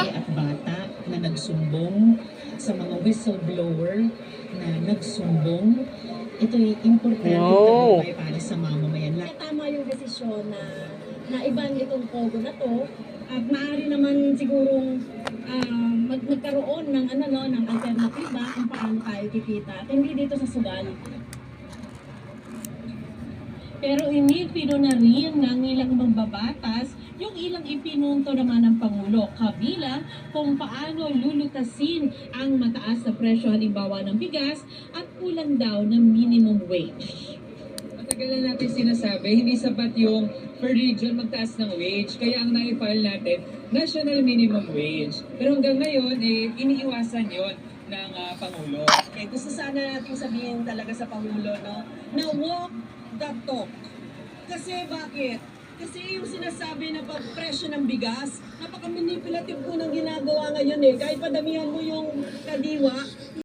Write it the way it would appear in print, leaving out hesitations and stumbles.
at bata na nagsumbong, sa mga whistleblower na nagsumbong. Ito'y importante para sa mamamayan. Tama yung desisyon na iban itong Pogo na to at maaari naman sigurong magkaroon ng ng alternatiba kung paano tayo kikita at hindi dito sa sugal. Pero inipino na rin ng ilang mambabatas yung ilang ipinunto naman ng Pangulo, kabila kung paano lulutasin ang mataas na presyo halimbawa ng bigas at kulang daw ng minimum wage. Matagal na natin sinasabi, hindi sapat yung per region magtaas ng wage. Kaya ang na-file natin, national minimum wage. Pero hanggang ngayon, iniiwasan yon ng Pangulo. Okay, gusto sana natin sabihin talaga sa Pangulo, no, na walk the talk. Kasi bakit? Kasi yung sinasabi na pagpresyo ng bigas, napaka-manipulative po ng ginagawa ngayon eh. Kahit padamihan mo yung kadiwa,